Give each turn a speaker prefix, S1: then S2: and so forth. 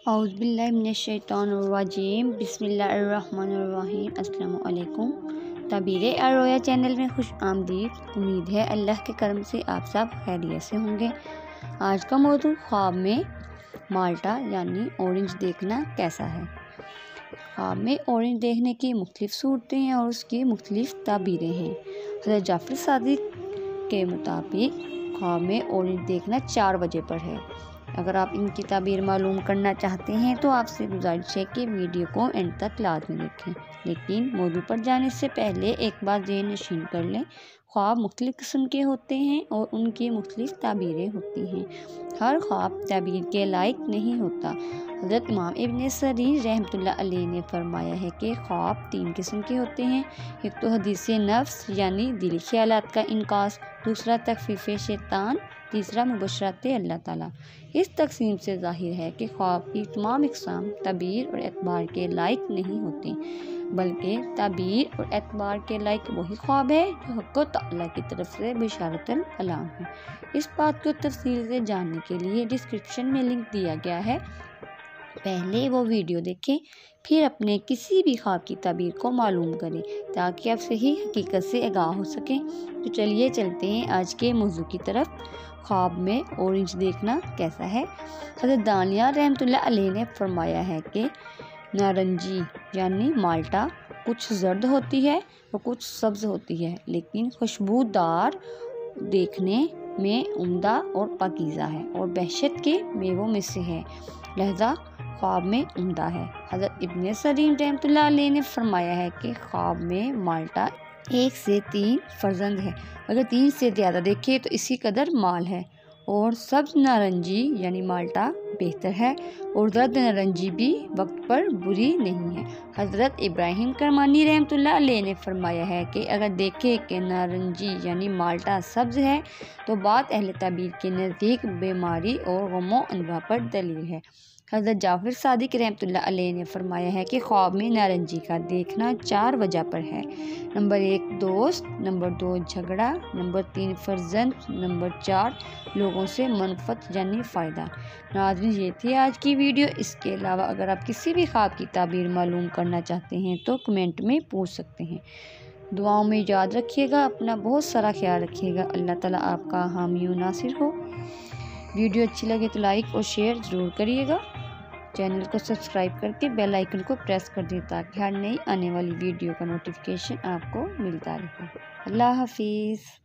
S1: औज़ुबिल्लाहिमिनश्शैतानिर्रजीम बिस्मिल्लाहिर्रहमानिर्रहीम। अस्सलामु अलैकुम। तबीर अर्रोया चैनल में खुश आमदीद। उम्मीद है अल्लाह के करम से आप सब खैरियत से होंगे। आज का मौजू ख्वाब में माल्टा यानी ऑरेंज देखना कैसा है। ख्वाब में ऑरेंज देखने की मुख्तलिफ़ सूरतें हैं और उसकी मुख्तलिफ़ ताबीरें हैं। हज़रत जाफ़र सादिक के मुताबिक ख्वाब में ऑरेंज देखना 4 वजह पर है। अगर आप इनकी ताबीर मालूम करना चाहते हैं तो आपसे गुजारिश है कि वीडियो को एंड तक लाज़मी देखें। लेकिन मौजू पर जाने से पहले एक बात ज़हन नशीन कर लें, ख्वाब मुख्तलिफ़ किस्म के होते हैं और उनकी मुख्तलिफ़ ताबीरें होती हैं। हर ख्वाब ताबीर के लायक नहीं होता। हज़रत इमाम इब्न सरीर रहमतुल्लाह अलैह ने फरमाया है कि ख्वाब 3 किस्म के होते हैं। एक तो हदीस नफ्स यानी दिली ख्यालात का इनकास, दूसरा तखफीफ़ शैतान, तीसरा मुबशरात अल्लाह ताला। इस तकसीम से ज़ाहिर है कि ख्वाब की तमाम इक़साम ताबीर और एतबार के लायक नहीं होती, बल्कि ताबीर और एतबार के लायक वही ख्वाब है जो हक़ तआला की तरफ से बिशारतुल अलाम है। इस बात को तफसील से जानने के लिए डिस्क्रिप्शन में लिंक दिया गया है, पहले वो वीडियो देखें, फिर अपने किसी भी ख्वाब की ताबीर को मालूम करें ताकि आप सही हकीकत से आगाह हो सकें। तो चलिए चलते हैं आज के मौजू की तरफ। ख्वाब में ऑरेंज देखना कैसा है। हज़रत दानिया रहमतुल्लाह अलैह ने फरमाया है कि नारंगी यानी माल्टा कुछ जर्द होती है और कुछ सब्ज़ होती है, लेकिन खुशबूदार, देखने में उम्दा और पाकीज़ा है और बहशत के मेवों में से है, लिहाजा ख्वाब में उम्दा है। हज़रत इब्न सरीर रहमतुल्लाह अलैह ने फरमाया है कि ख्वाब में माल्टा 1 से 3 फर्जंद है, अगर 3 से ज़्यादा देखे तो इसी कदर माल है, और सब्ज़ नारंगी यानी माल्टा बेहतर है और जर्द नारंगी भी वक्त पर बुरी नहीं है। हज़रत इब्राहिम करमानी रहमतुल्लाह अलैह ने फरमाया है कि अगर देखे कि नारंगी यानी माल्टा सब्ज़ है तो बात अहले ताबीर के नज़दीक बीमारी और गमो अनवा पर दलील है। हज़रत जाफ़र सादिक रहमतुल्लाह अलैह ने फरमाया है कि ख्वाब में नारंगी का देखना 4 वजह पर है। नंबर 1 दोस्त, नंबर 2 झगड़ा, नंबर 3 फर्जंद, नंबर 4 लोगों से मनफत यानी फ़ायदा। नाज़रीन, ये थी आज की वीडियो। इसके अलावा अगर आप किसी भी ख्वाब की ताबीर मालूम करना चाहते हैं तो कमेंट में पूछ सकते हैं। दुआओं में याद रखिएगा, अपना बहुत सारा ख्याल रखिएगा। अल्लाह ताला आपका हामी व नासिर हो। वीडियो अच्छी लगे तो लाइक और शेयर ज़रूर करिएगा। चैनल को सब्सक्राइब करके बेल आइकन को प्रेस कर दें ताकि हर नई आने वाली वीडियो का नोटिफिकेशन आपको मिलता रहे। अल्लाह हाफिज़।